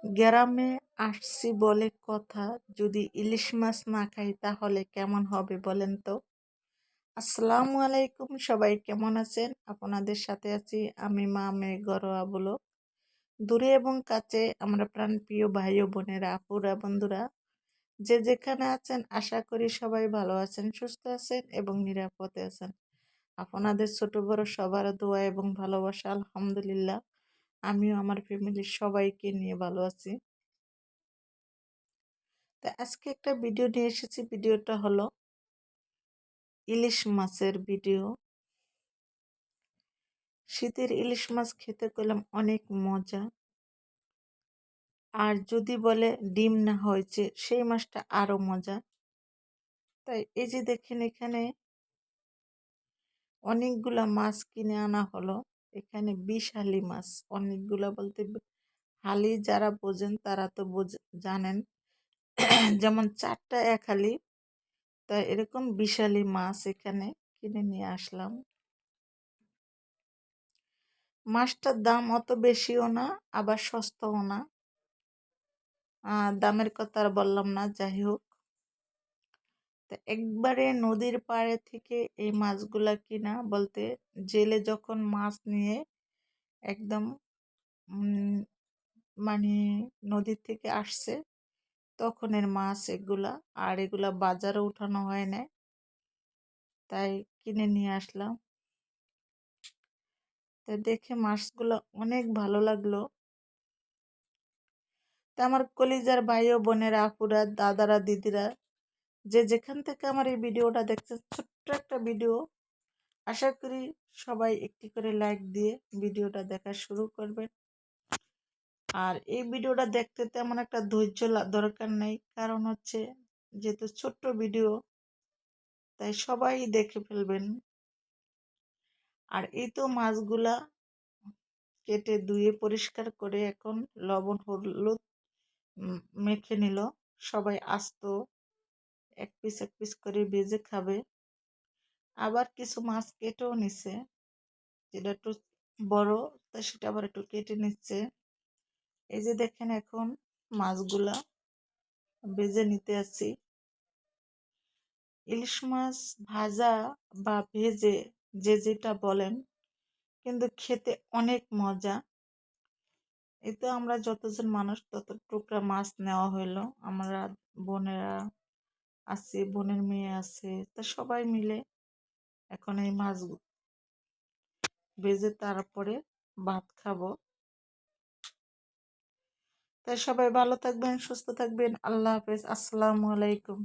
গ্রামে আসছি বলে কথা, যদি ইলিশ মাছ না খাই তাহলে কেমন হবে বলেন তো? আসসালামু আলাইকুম, সবাই কেমন আছেন? আপনাদের সাথে আছি আমি মা ঘরোয়া ব্লগ। দূরে এবং কাছে আমরা প্রাণপ্রিয় ভাই ও বোনেরা, আপুরা, বন্ধুরা, যে যেখানে আছেন আশা করি সবাই ভালো আছেন, সুস্থ আছেন এবং নিরাপদে আছেন। আপনাদের ছোট বড় সবার দোয়া এবং ভালোবাসা আলহামদুলিল্লাহ আমিও আমার ফ্যামিলির সবাইকে নিয়ে ভালো আছি। তো আজকে একটা ভিডিও নিয়ে এসেছি। ভিডিওটা হলো ইলিশ মাছের ভিডিও। শীতের ইলিশ মাছ খেতে পেলাম অনেক মজা। আর যদি বলে ডিম না হয়েছে সেই মাছটা আরো মজা। তাই এই যে দেখেন, এখানে অনেকগুলা মাছ কিনে আনা হলো। এখানে 20 হালি মাছ, অনেকগুলা বলতে হালি যারা বোঝেন তারা তো জানেন যেমন 4টা 1 হালি। তাই এরকম 20 হালি মাছ এখানে কিনে নিয়ে আসলাম। মাছটার দাম অত বেশিও না, আবার সস্তাও না। দামের কথা আর বললাম না, যাই হোক। তা একবারে নদীর পাড়ে থেকে এই মাছগুলা কিনা, বলতে জেলে যখন মাছ নিয়ে একদম উম, মানে নদীর থেকে আসছে তখনের মাছ এগুলা। আর এগুলা বাজারে উঠানো হয় না, তাই কিনে নিয়ে আসলাম। তা দেখে মাছগুলো অনেক ভালো লাগলো। তা আমার কলিজার ভাই ও বোনেরা, আপুরা, দাদারা, দিদিরা, যে যেখান থেকে আমার এই ভিডিওটা দেখছেন, ছোট্ট একটা ভিডিও, আশা করি সবাই একটি করে লাইক দিয়ে ভিডিওটা দেখা শুরু করবেন। আর এই ভিডিওটা দেখতে তেমন একটা ধৈর্য দরকার নেই, কারণ হচ্ছে যেহেতু ছোট্ট ভিডিও তাই সবাই দেখে ফেলবেন। আর এই তো মাছগুলা কেটে ধুয়ে পরিষ্কার করে এখন লবণ হলুদ মেখে নিল। সবাই আস্ত এক পিস করে ভেজে খাবে। আবার কিছু মাছ কেটেও নিছে, যেটা একটু বড়, তা সেটা আবার একটু কেটে নিচ্ছে। এই যে দেখেন, এখন মাছগুলা ভেজে নিতে আছি। ইলিশ মাছ ভাজা বা ভেজে যে যেটা বলেন, কিন্তু খেতে অনেক মজা। এই তো আমরা যতজন মানুষ তত টুকরা মাছ নেওয়া হইলো। আমরা বোনেরা আছে, বোনের মেয়ে আছে, তা সবাই মিলে এখন এই মাছ ভেজে তারপরে ভাত খাবো। তাই সবাই ভালো থাকবেন, সুস্থ থাকবেন। আল্লাহ হাফেজ, আসসালামু আলাইকুম।